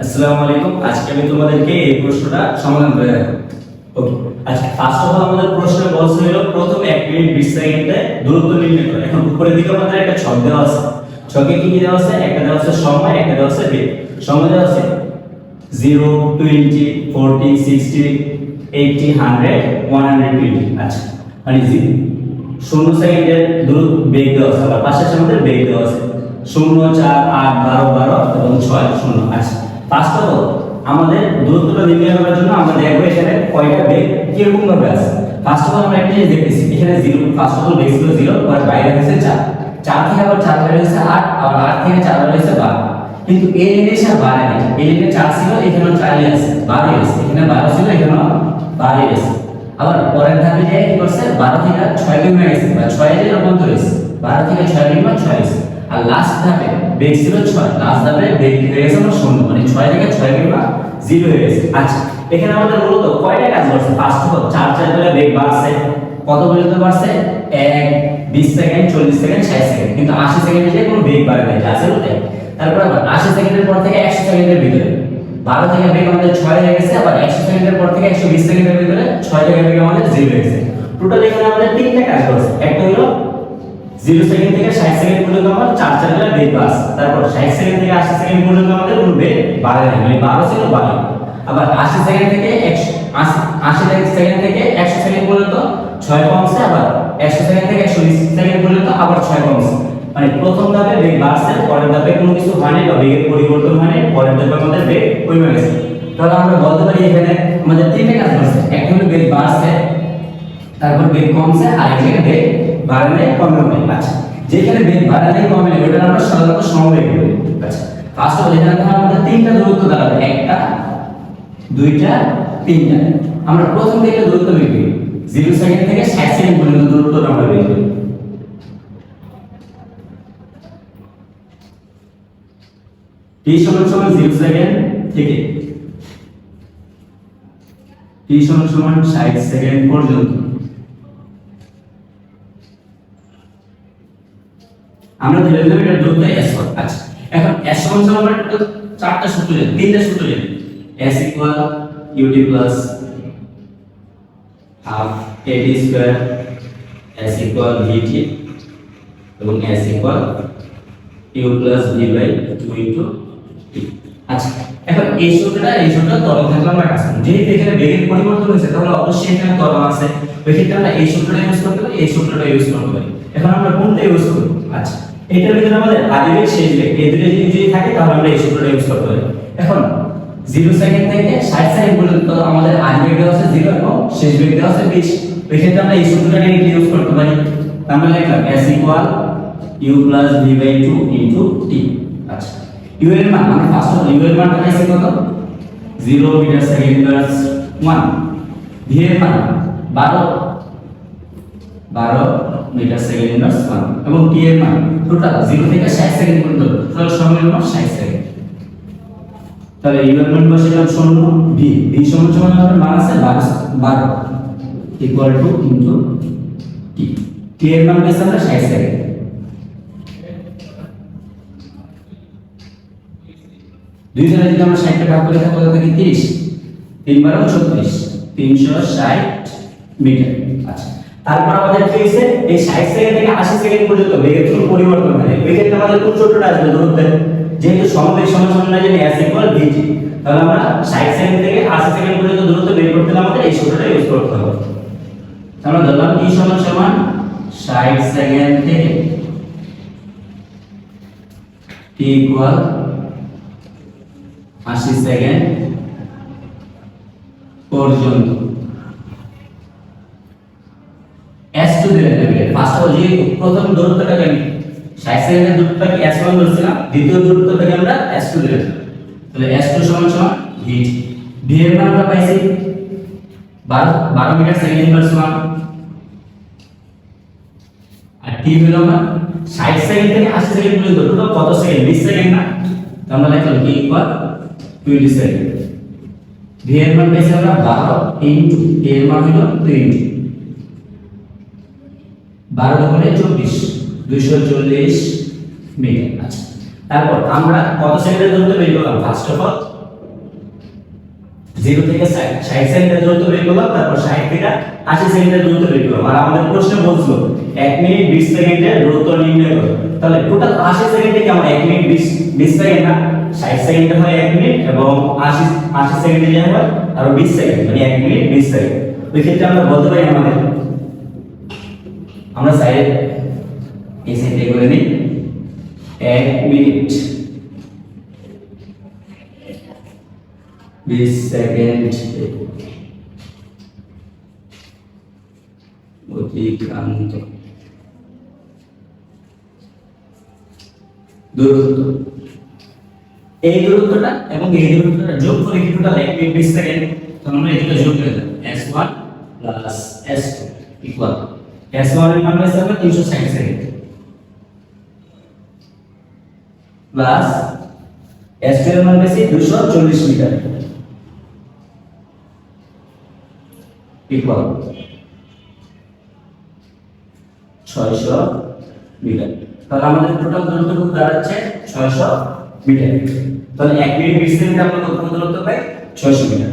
আসসালামু আলাইকুম। আজকে আমি তোমাদেরকে এই প্রশ্নটা সমাধান করে দেখাবো। ওকে, আজকে ফার্স্ট অফ অল আমাদের প্রশ্ন বলছে হলো প্রথম 1 মিনিট 20 সেকেন্ডে দূরত্ব নির্ণয় করো। এখন উপরের দিকে আমাদের একটা ছক দেওয়া আছে। ছকে কি কি দেওয়া আছে? একটা দেওয়া আছে সময়, একটা দেওয়া আছে বেগ। সময় দেওয়া আছে 0, 20, 40, 60, 80, 100, 120। আচ্ছা, মানে 0 সেকেন্ডের বেগ দেওয়া আছে। আবার পাশে আমাদের বেগ দেওয়া আছে 0, 4, 8, 12, 12 এবং 6, 0। আচ্ছা, ফার্স্ট অফ অল আমাদের দূরত্বটা নির্ণয় করার জন্য আমরা দেখব এখানে কয়টা বেগ কিরকম ভাবে আছে। ফার্স্ট অফ অল আমরা একটা জিনিস দেখতেছি, এখানে 0, ফার্স্ট অফ অল বেগ ছিল 0, আর বাইরে হয়েছে 4। 4 থেকে আবার 4 বাইরে হয়েছে 8, আবার 8 থেকে 4 বাইরে হয়েছে 12। কিন্তু এই লাইনে এসে 12 নেই। এই লাইনে 4 ছিল, এখানেও 4ই আছে, 12ই আছে। এখানে 12 ছিল, এখানেও 12ই আছে। আবার পরের ধাপে যে কি করছে, 12 থেকে 6 কমে গেছে, বা 6 এর রূপান্তর হয়েছে। 12 থেকে 6 কমে 6 হয়েছে। আর লাস্ট ধাপে বেগ ছিল 6, লাস্ট ধাপে বেগ হয়ে গেছে আমার 0, মানে 6 থেকে 6 কমে 0 হয়ে গেছে। আচ্ছা, এখানে আমাদের মূলত কয়টা কাজ করছে? ফার্স্ট অফ অল 4 4 করে বেগ বাড়ছে। কত পর্যন্ত বাড়ছে? 1, 20 সেকেন্ড, 40 সেকেন্ড, 60 সেকেন্ড। কিন্তু 80 সেকেন্ডে কোনো বেগ বাড়ে নাই, যা ছিল তাই। তারপর আবার 80 সেকেন্ডের পর থেকে 100 সেকেন্ডের ভিতরে 12 থেকে বেগ আমাদের 6 হয়ে গেছে। আবার 100 সেকেন্ডের পর থেকে 120 সেকেন্ডের ভিতরে 6 থেকে বেগ আমাদের 0 হয়ে গেছে। টোটাল এখানে আমাদের তিনটা কাজ করছে। একটা হলো 0 সেকেন্ড থেকে 60 সেকেন্ড পর্যন্ত আমার 4 4 করে বেগ বাড়ছে। তারপর 60 সেকেন্ড থেকে 80 সেকেন্ড পর্যন্ত আমাদের কোনো বেগ বাড়ে নাই, মানে 12 ছিল 12। আবার 80 সেকেন্ড থেকে 80 সেকেন্ড থেকে 100 সেকেন্ড পর্যন্ত 6 কমছে। আবার 100 সেকেন্ড থেকে 120 সেকেন্ড পর্যন্ত আবার 6 কমছে। মানে প্রথম ধাপে বেগ বাড়ছে, পরের ধাপে কোনো কিছু হয়নি বা বেগের পরিবর্তন হয়নি, পরের ধাপে আমাদের বেগ কমে গেছে। তাহলে আমরা বলতে পারি এখানে আমাদের তিনটা কাজ করছে। একটা হলো বেগ বাড়ছে, তারপর বেগ কমছে, আর এখানে বেগ বাড়ে নাই, কমে নাই। আচ্ছা, যেখানে বেগ বাড়ে নাই, কমে নাই, ওটা আমরা সাধারণত সমবেগ বলি। আচ্ছা, ফার্স্ট অফ অল এখানে আমাদের তিনটা দূরত্ব দাঁড়াবে, একটা, দুইটা, তিনটা। আমরা প্রথম থেকে দূরত্ব বের করি, 0 সেকেন্ড থেকে 60 সেকেন্ড পর্যন্ত দূরত্ব আমরা বের করি। t সমান 0 সেকেন্ড থেকে t সমান 60 সেকেন্ড পর্যন্ত আমরা ধরে নিলাম এটা দূরত্ব s1। আচ্ছা, এখন s সমান আমরা চারটা সূত্র জানি, তিনটা সূত্র জানি। s ut plus half at square, s vt এবং s u plus v by 2 into t। আচ্ছা, এখন এই সূত্রটা ত্বরণ থাকলে আমরা কাজ করব। যেহেতু এখানে বেগের পরিবর্তন হয়েছে, তাহলে অবশ্যই এখানে ত্বরণ আছে। ওই ক্ষেত্রে আমরা এই সূত্রটা ইউজ করতে পারি, এই সূত্রটা ইউজ করতে পারি। এখন আমরা কোনটা ইউজ করব? আচ্ছা, এটার ভিতরে আমাদের আদি বেগ শেষ বেগ এই দুটো যদি থাকে, তাহলে আমরা এই সূত্রটা ইউজ করতে পারি। এখন 0 সেকেন্ড থেকে 60 সেকেন্ড পর্যন্ত আমাদের আদি বেগ দেওয়া আছে 0 এবং শেষ বেগ দেওয়া আছে 20। ওই ক্ষেত্রে আমরা এই সূত্রটা ইউজ করতে পারি। আমরা লিখলাম s u plus v by 2 into t। আচ্ছা, u এর মান আমরা ফার্স্ট অফ u এর মানটা পাইছি কত? 0 মিটার সেকেন্ড প্লাস 1। v এর মান 12 মিটার সেকেন্ড প্লাস 1 এবং t এর মান টোটাল 0 থেকে 60 সেকেন্ড পর্যন্ত টোটাল সময় হলো 60 সেকেন্ড। তাহলে u এর মান বসালাম 0, v সমান আমাদের মান আছে 12 equal to into t। t এর মান পেয়েছি আমরা 60 সেকেন্ড। দুই দ্বারা যদি আমরা 60 টা ভাগ করে থাকি কত থাকে? 30। 3 12 36, 360 মিটার। আচ্ছা, তারপর আমাদের কি হইছে, এই 60 সেকেন্ড থেকে 80 সেকেন্ড পর্যন্ত বেগের কোনো পরিবর্তন হয় না। এই ক্ষেত্রে আমাদের কোন সূত্রটা আসবে? দূরত্বের, যেহেতু সমবেগ সমান না জানি s vt, তাহলে আমরা 60 সেকেন্ড থেকে 80 সেকেন্ড পর্যন্ত দূরত্ব বের করতে হলে আমাদের এই সূত্রটা ইউজ করতে হবে। আমরা ধরলাম t সমান 60 সেকেন্ড থেকে t ইকুয়াল 80 সেকেন্ড পর্যন্ত s2 দিলে দেবে। ফার্স্ট অফ অল যে প্রথম দূরত্বটাকে আমি 60 সেকেন্ডের দূরত্বটাকে s1 বলছিলাম, দ্বিতীয় দূরত্বটাকে আমরা s2 দিলে। তাহলে s2 সমান v। v এর মান আমরা পাইছি 12 মিটার সেকেন্ড প্লাস 1, আর t হলো আমরা 60 সেকেন্ড থেকে 80 সেকেন্ড পর্যন্ত টোটাল কত সেকেন্ড? 20 সেকেন্ড না? তো আমরা লিখলাম t ইকুয়াল 20 সেকেন্ড। v এর মান পাইছি আমরা 12 ইনটু t এর মান হলো 20, 12 গুণে 24, 240 মিটার। আচ্ছা, তারপর আমরা কত সেকেন্ডের দূরত্ব বের করলাম? ফার্স্ট অফ অল 0 থেকে 60 সেকেন্ডের দূরত্ব বের করলাম, তারপর 60 থেকে 80 সেকেন্ডের দূরত্ব বের করলাম। আর আমাদের প্রশ্নে বলছিল 1 মিনিট 20 সেকেন্ডের দূরত্ব নির্ণয় করো। তাহলে টোটাল 80 সেকেন্ডে কি আমার 1 মিনিট 20 সেকেন্ড না, 60 সেকেন্ডে হয় 1 মিনিট এবং 80 সেকেন্ডে যায় হয় আরো 20 সেকেন্ড, মানে 1 মিনিট 20 সেকেন্ড। ওই ক্ষেত্রে আমরা বলতে পারি আমরা সাইডে এই সাইডে করে নিই 1 মিনিট 20 সেকেন্ড অতিক্রান্ত দূরত্ব। এই দূরত্বটা এবং এই দূরত্বটা যোগ করে কি টোটাল 1 মিনিট 20 সেকেন্ড। তো আমরা এটা যোগ করে দেব s1 s2 ইকুয়াল s1 এর মান হচ্ছে 360 সেকেন্ড প্লাস s2 এর মান হচ্ছে 240 মিটার ইকুয়াল 600 মিটার। তাহলে আমাদের টোটাল দূরত্ব কত দাঁড়াচ্ছে 600 মিটার। তাহলে 1 মিনিট 20 সেকেন্ডে আমরা কত দূরত্ব পাই 600 মিটার।